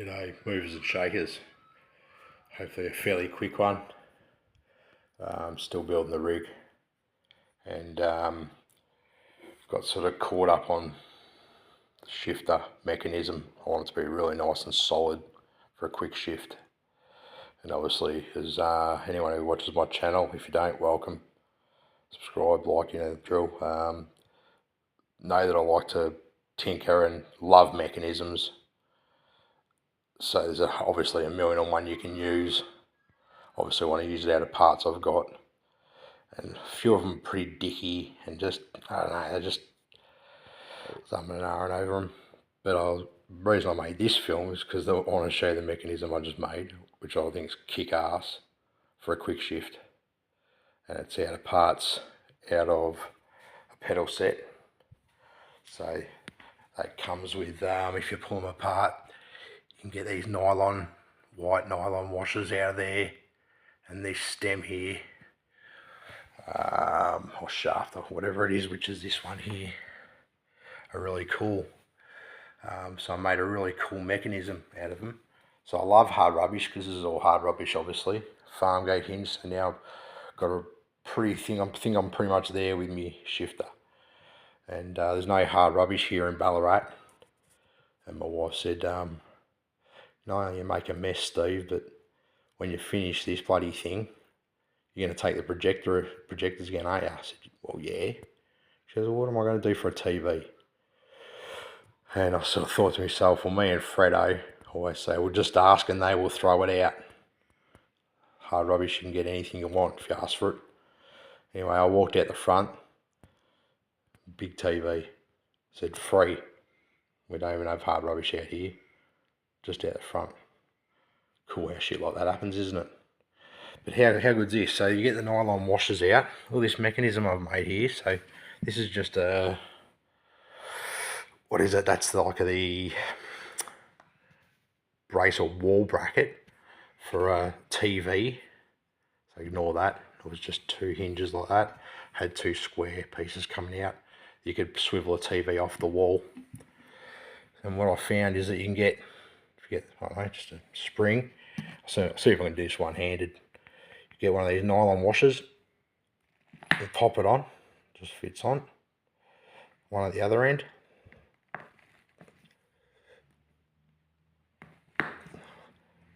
G'day movers and shakers, hopefully a fairly quick one. Still building the rig and got sort of caught up on the shifter mechanism. I want it to be really nice and solid for a quick shift. And obviously, as anyone who watches my channel, if you don't, welcome. Subscribe, like, you know the drill. Know that I like to tinker and love mechanisms. So there's obviously a million and one you can use. Obviously I want to use it out of parts I've got. And a few of them are pretty dicky and just, I don't know, they're just thumbing and ahhing over them. But the reason I made this film is because I want to show you the mechanism I just made, which I think is kick-ass for a quick shift. And it's out of parts, out of a pedal set. So that comes with, if you pull them apart, you can get these white nylon washers out of there, and this stem here, or shaft or whatever it is, which is this one here, are really cool. So I made a really cool mechanism out of them. So I love hard rubbish because this is all hard rubbish, obviously. Farm gate hinge, so now I've got a pretty thing. I think I'm pretty much there with my shifter. And there's no hard rubbish here in Ballarat. And my wife said, not only you make a mess, Steve, but when you finish this bloody thing, you're going to take the projectors again, aren't you? I said, well, yeah. She goes, well, what am I going to do for a TV? And I sort of thought to myself, well, me and Fredo always say, well, just ask and they will throw it out. Hard rubbish, you can get anything you want if you ask for it. Anyway, I walked out the front, big TV, said free. We don't even have hard rubbish out here, just out the front. Cool how shit like that happens, isn't it? But how good's this? So you get the nylon washers out, all this mechanism I've made here. So this is just a, what is it? That's like the brace or wall bracket for a TV. So ignore that. It was just two hinges like that. Had two square pieces coming out. You could swivel a TV off the wall. And what I found is that you can get, I don't know, just a spring. So see if I can do this one-handed. You get one of these nylon washers and pop it on. Just fits on. One at the other end.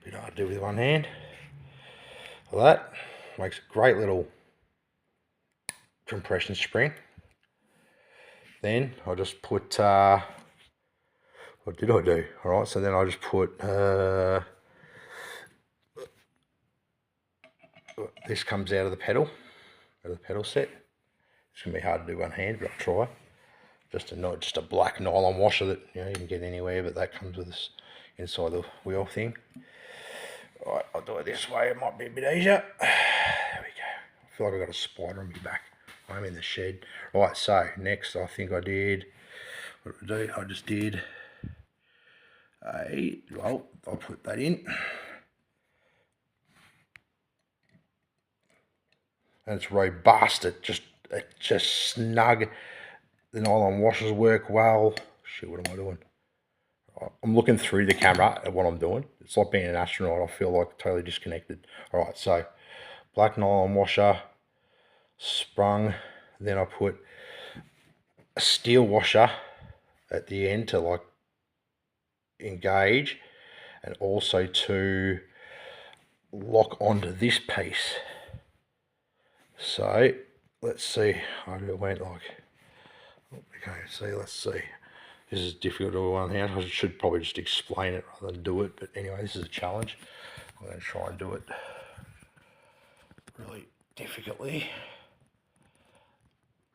Bit hard to do with one hand. Like that. Makes a great little compression spring. Then I just put, what did I do? Alright, so then I just put, this comes out of the pedal set. It's going to be hard to do one hand, but I'll try. Just a black nylon washer that you can get anywhere, but that comes with this inside the wheel thing. Alright, I'll do it this way, it might be a bit easier. There we go. I feel like I've got a spider on my back. I'm in the shed. Right, so next I think I did, what did I do? I just did well, I'll put that in. And it's robust, it just snug. The nylon washers work well. Shit, what am I doing? I'm looking through the camera at what I'm doing. It's like being an astronaut. I feel like totally disconnected. Alright, so black nylon washer, sprung. Then I put a steel washer at the end to like engage and also to lock onto this piece. So let's see how it went like. Okay, see, let's see. This is difficult to do one hand. I should probably just explain it rather than do it, but anyway, this is a challenge. I'm going to try and do it really difficultly.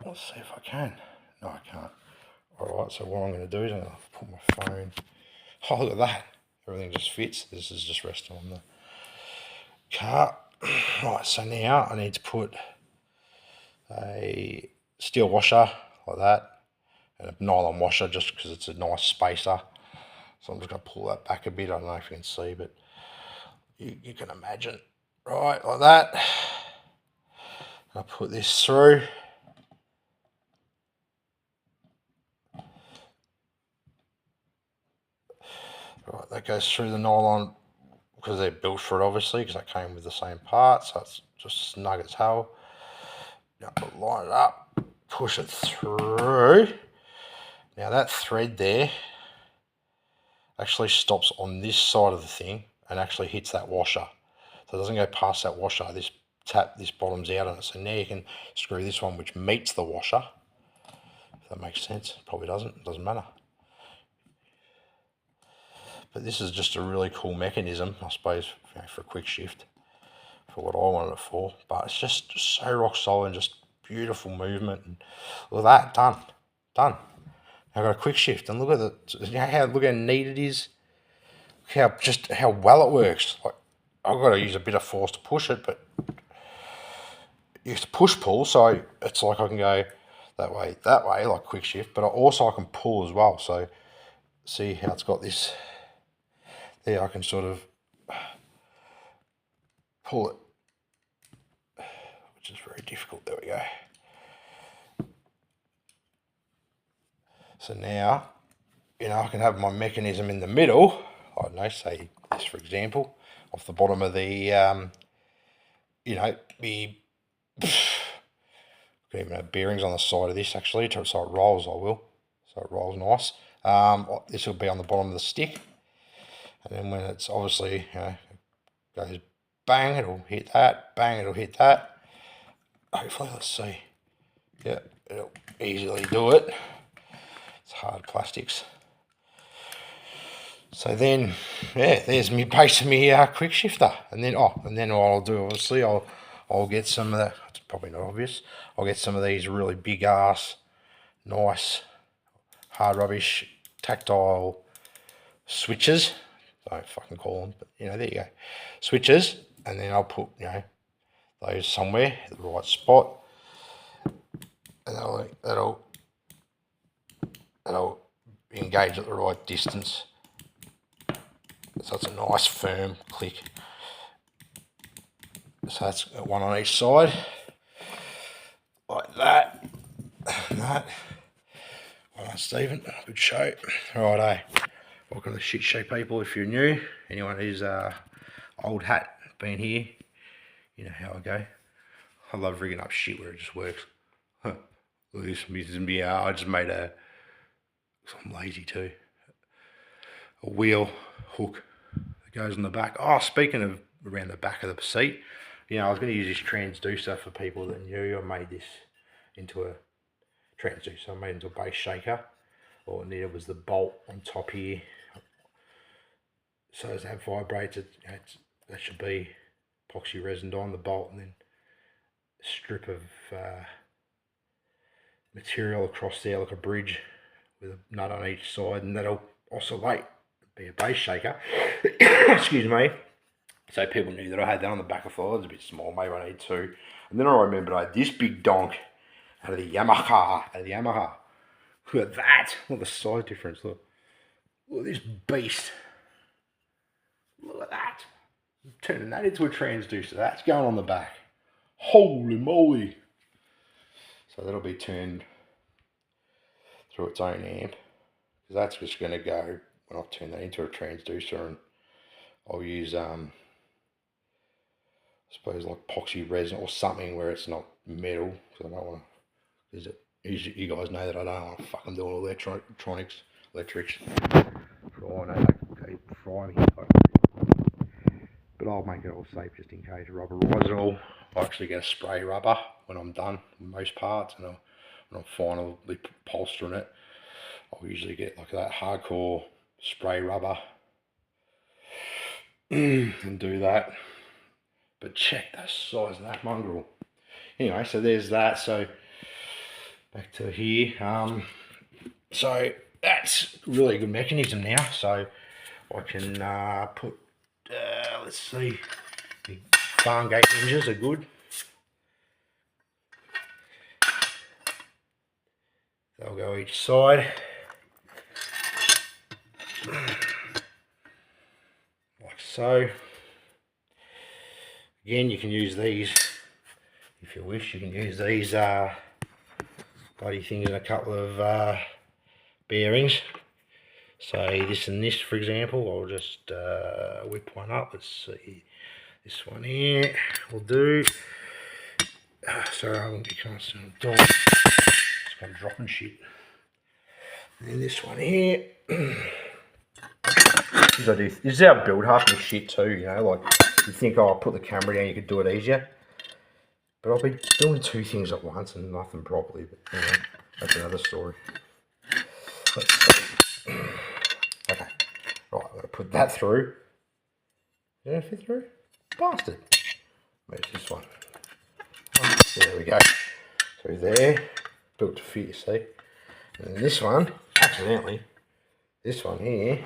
Let's see if I can. No, I can't. Alright, so what I'm going to do is I'm going to put my phone. Oh, look at that. Everything just fits. This is just resting on the car. Right, so now I need to put a steel washer like that and a nylon washer just because it's a nice spacer. So I'm just going to pull that back a bit. I don't know if you can see, but you can imagine. Right, like that. I'll put this through. Right, that goes through the nylon because they're built for it, obviously, because they came with the same parts, so it's just snug as hell. Now line it up, push it through. Now that thread there actually stops on this side of the thing and actually hits that washer. So it doesn't go past that washer. This bottom's out on it. So now you can screw this one, which meets the washer. If that makes sense. Probably doesn't. It doesn't matter. But this is just a really cool mechanism, I suppose, for a quick shift, for what I wanted it for. But it's just so rock solid and just beautiful movement. And look at that, done. I've got a quick shift, and look at look how neat it is. Look how well it works. Like, I've got to use a bit of force to push it, but you have to push pull, so it's like I can go that way, like quick shift, but I can pull as well. So see how it's got this there, I can sort of pull it, which is very difficult. There we go. So now, I can have my mechanism in the middle. I don't know, say this for example, off the bottom of the, even have bearings on the side of this actually, so it rolls. So it rolls nice. This will be on the bottom of the stick, and then when it's obviously goes bang, it'll hit that. Bang, it'll hit that. Hopefully, let's see. Yeah, it'll easily do it. It's hard plastics. So then, yeah, there's me base of me quick shifter, and then what I'll do, obviously, I'll get some of that. It's probably not obvious. I'll get some of these really big ass, nice, hard rubbish, tactile switches. Don't fucking call them, but there you go, switches, and then I'll put those somewhere at the right spot, and that'll engage at the right distance. So it's a nice firm click. So that's one on each side, like that, and that. Well done, Stephen. Good show. Righto. Welcome to the Shit Show, people. If you're new, anyone who's old hat been here, you know how I go. I love rigging up shit where it just works. Look at this. I just made I'm lazy too. A wheel hook that goes on the back. Oh, speaking of around the back of the seat, I was going to use this transducer for people that knew. I made this into a transducer. I made it into a base shaker. All it needed was the bolt on top here. So as that vibrates, that should be epoxy resined on the bolt, and then a strip of material across there like a bridge with a nut on each side, and that'll oscillate, be a base shaker. Excuse me. So people knew that I had that on the back of floor. It's a bit small, maybe I need two. And then I remembered I had this big donk out of the Yamaha. Look at that. Look at the size difference. Look at this beast. Look at that. I'm turning that into a transducer. That's going on the back. Holy moly. So that'll be turned through its own amp. Because that's just going to go, when I turn that into a transducer, and I'll use, I suppose, like epoxy resin or something where it's not metal. Because I don't want to, you guys know that I don't want to fucking do all electrics. For all I know, they fry me. But I'll make it all safe just in case. Rubberize it all. I actually get a spray rubber when I'm done with most parts, and when I'm finally upholstering it, I'll usually get like that hardcore spray rubber and do that. But check the size of that mongrel. Anyway, so there's that. So back to here. So that's really a good mechanism now. So I can put, let's see, the farm gate hinges are good. They'll go each side. Like so. Again, you can use these, if you wish, you can use these bloody things in a couple of bearings. say this and this, for example. I'll just whip one up. Let's see. This one here will do. Sorry, I won't be constant. I'm dropping shit. And then this one here. This is how I build half my shit too, you know, like you think, oh, I'll put the camera down, you could do it easier. But I'll be doing two things at once and nothing properly, but you know, that's another story. Okay, right, I'm going to put that through. Did it fit through? Bastard. Where's this one? Oh, there we go. So there, built to fit, you see. And then this one, accidentally, this one here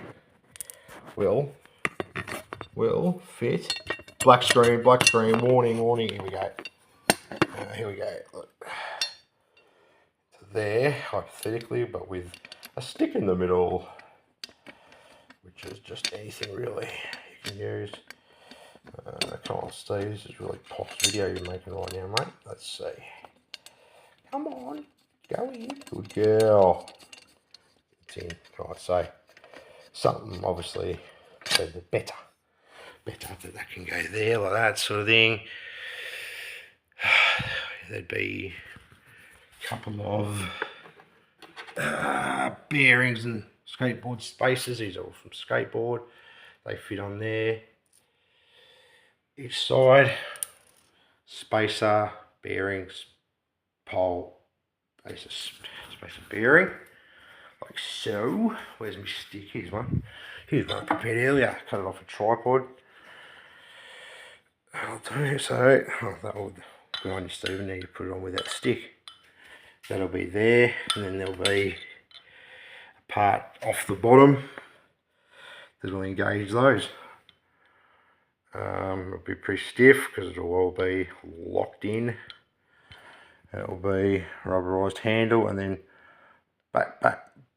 will fit. Black screen, warning, here we go. Here we go. Look. There, hypothetically, but with a stick in the middle, which is just anything really you can use. Come on, Steve, this is really posh video you're making right now, mate. Let's see. Come on, go in. Good girl. It's in, I'd say. Something, obviously, so the better that can go there, like that sort of thing. There'd be a couple of bearings and skateboard spacers. These are all from skateboard. They fit on there. Each side, spacer, bearings, pole, spacer bearing, like so. Where's my stick? Here's one. Here's one I prepared earlier. Cut it off a tripod. I'll do so. Oh, that would go on you, Stephen. Now you put it on with that stick. That'll be there, and then there'll be a part off the bottom that'll engage those. It'll be pretty stiff because it'll all be locked in. It'll be rubberized handle, and then bang,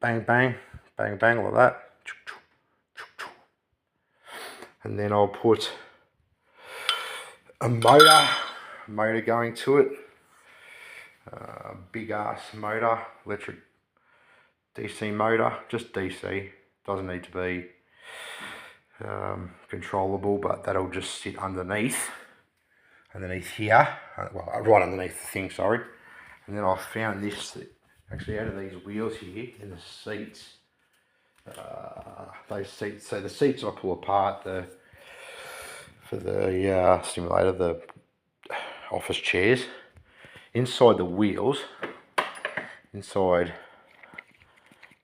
like that. And then I'll put a motor going to it. Big ass motor, electric DC motor, just DC. Doesn't need to be controllable, but that'll just sit underneath here, well, right underneath the thing, sorry. And then I found this, actually out of these wheels here in the seats, those seats, so the seats I pull apart for the simulator, the office chairs, inside the wheels, inside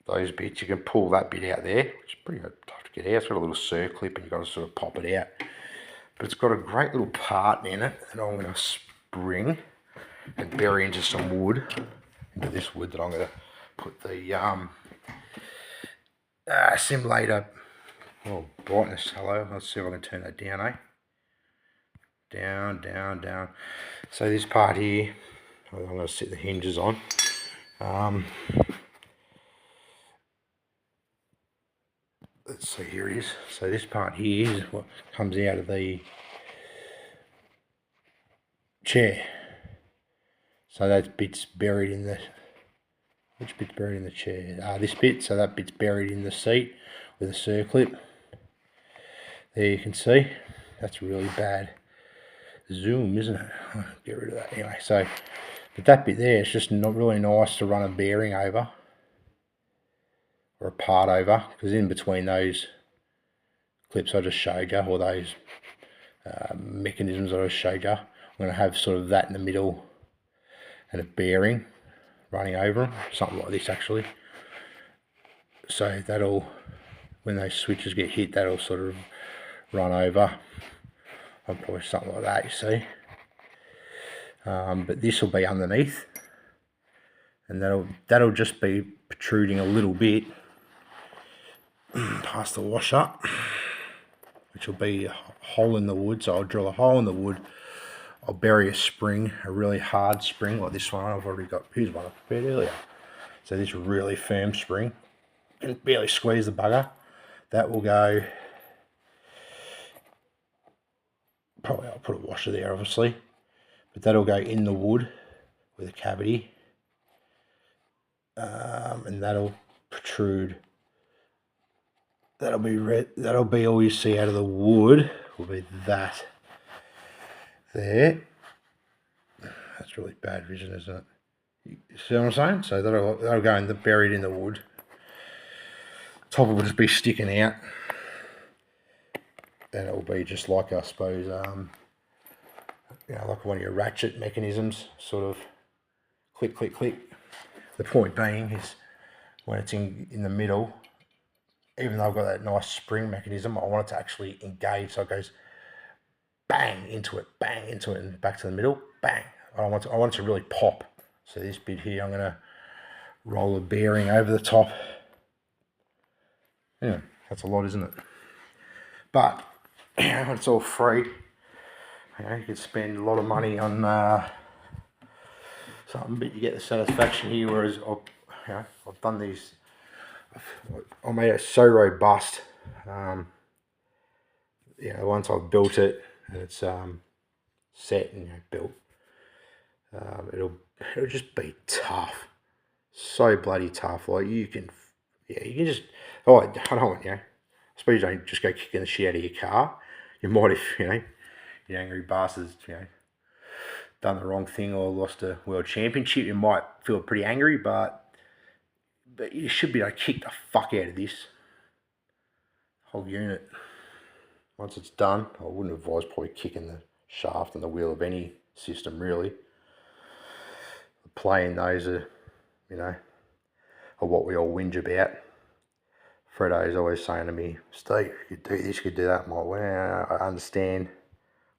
those bits, you can pull that bit out there, which is pretty tough to get out. It's got a little circlip and you've got to sort of pop it out. But it's got a great little part in it that I'm going to spring and bury into some wood, into this wood that I'm going to put the simulator, oh, brightness, hello, let's see if I can turn that down, eh? Down. So this part here, I'm going to set the hinges on. Let's see, here it is. So this part here is what comes out of the chair. So that bit's buried in the, which bit's buried in the chair? This bit, so that bit's buried in the seat with a circlip. There you can see, that's really bad zoom, isn't it? I'll get rid of that anyway. So, but that bit there, it's just not really nice to run a bearing over, or a part over, because in between those clips I just showed you, or those mechanisms I just showed you, I'm going to have sort of that in the middle and a bearing running over them, something like this actually. So that'll, when those switches get hit, that'll sort of run over. I'll probably something like that, you see. But this will be underneath, and that'll just be protruding a little bit past the wash up, which will be a hole in the wood. So I'll drill a hole in the wood, I'll bury a spring, a really hard spring like this one I've already got. Here's one I prepared earlier. So this really firm spring, and barely squeeze the bugger. That will go, probably I'll put a washer there obviously, but that'll go in the wood with a cavity, and that'll protrude that'll be red. That'll be all you see out of the wood. Will be that there. That's really bad vision, isn't it? You see what I'm saying? So that'll go in the buried in the wood. Top will just be sticking out, and it'll be just like, I suppose, like one of your ratchet mechanisms, sort of click, click, click. The point being is when it's in the middle, even though I've got that nice spring mechanism, I want it to actually engage, so it goes bang into it, and back to the middle, bang. I want it to really pop. So this bit here, I'm going to roll a bearing over the top. Yeah, that's a lot, isn't it? But it's all free. You could spend a lot of money on something, but you get the satisfaction here. Whereas I've done these. I made it so robust. Once I've built it and it's set and built, it'll just be tough. So bloody tough. Like you can just. Oh, I don't want I suppose you don't just go kicking the shit out of your car. You might if you angry bastards done the wrong thing or lost a world championship. You might feel pretty angry, but you should be able to kick the fuck out of this whole unit. Once it's done, I wouldn't advise probably kicking the shaft and the wheel of any system really. Playing those are what we all whinge about. Fredo is always saying to me, Steve, you could do this, you could do that. I'm like, well, I understand.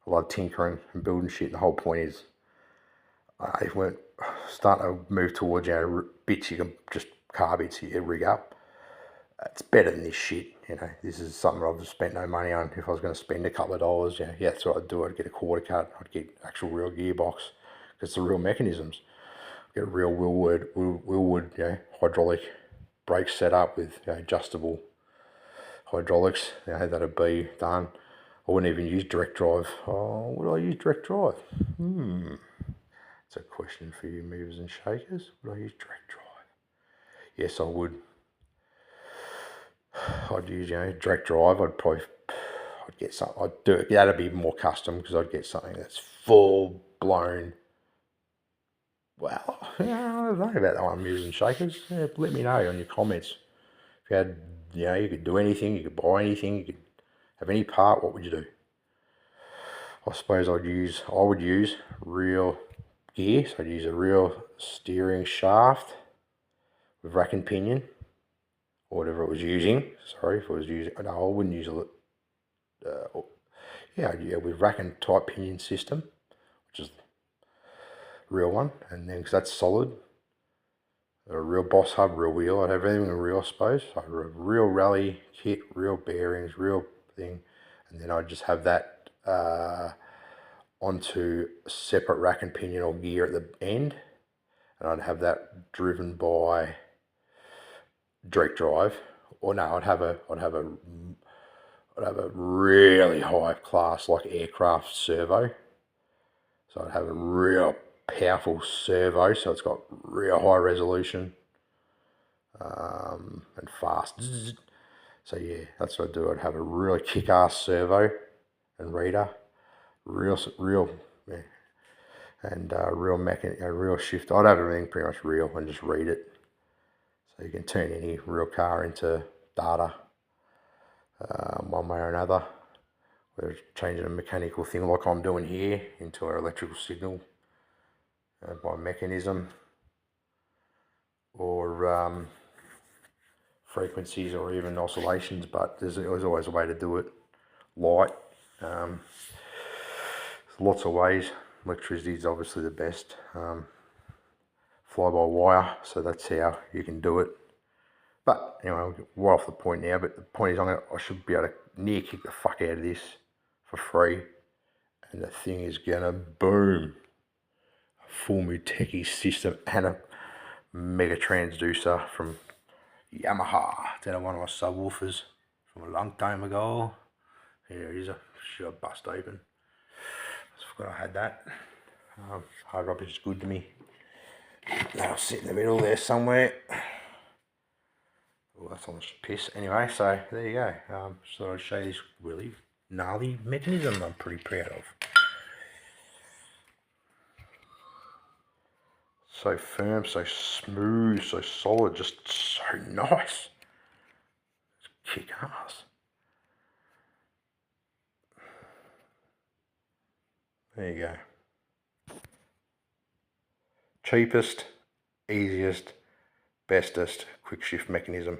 I love tinkering and building shit, and the whole point is if we're starting to move towards bits you can just car bits you rig up, it's better than this shit. This is something I've spent no money on. If I was going to spend a couple of dollars, that's what I'd do. I'd get a quarter cut, I'd get actual real gearbox, because it's the real mechanisms. Get a real Willwood hydraulic brake set up with adjustable hydraulics. That'd be done. I wouldn't even use direct drive. Oh, would I use direct drive? That's a question for you movers and shakers. Would I use direct drive? Yes, I would. I'd use direct drive. I'd get something. I'd do it. That'd be more custom because I'd get something that's full blown. Well, I don't know about that one, movers and shakers. Let me know in your comments. If you had, you could do anything, you could buy anything, you could have any part. What would you do? I suppose I would use real gear. So I'd use a real steering shaft with rack and pinion, or whatever it was using. Sorry, if it was using. No, I wouldn't use it. With rack and type pinion system, which is real one, and then because that's solid. A real boss hub, real wheel. I'd have everything real, I suppose. So I'd have a real rally kit, real bearings, real thing, and then I'd just have that onto a separate rack and pinion or gear at the end, and I'd have that driven by direct drive. Or no, I'd have a really high class like aircraft servo. So I'd have a real powerful servo, so it's got real high resolution and fast. So that's what I'd do. I'd have a really kick-ass servo and reader, real, and real mechanic, real shift. I'd have everything pretty much real and just read it. So you can turn any real car into data one way or another. Whether it's changing a mechanical thing like I'm doing here into an electrical signal by mechanism, or frequencies, or even oscillations, but there's always a way to do it. Light, there's lots of ways. Electricity is obviously the best. Fly by wire, so that's how you can do it. But anyway, we're off the point now, but the point is I should be able to near kick the fuck out of this for free, and the thing is gonna boom. A full Muteki system and a mega transducer from Yamaha. That's one of my subwoofers from a long time ago. Here it is. Should have bust open. I forgot I had that. Hard rubbish is good to me. That'll sit in the middle there somewhere. Oh, that's on the piss. Anyway, so there you go. Just thought I'd show you this really gnarly mechanism I'm pretty proud of. So firm, so smooth, so solid, just so nice. It's kick ass. There you go. Cheapest, easiest, bestest quick shift mechanism.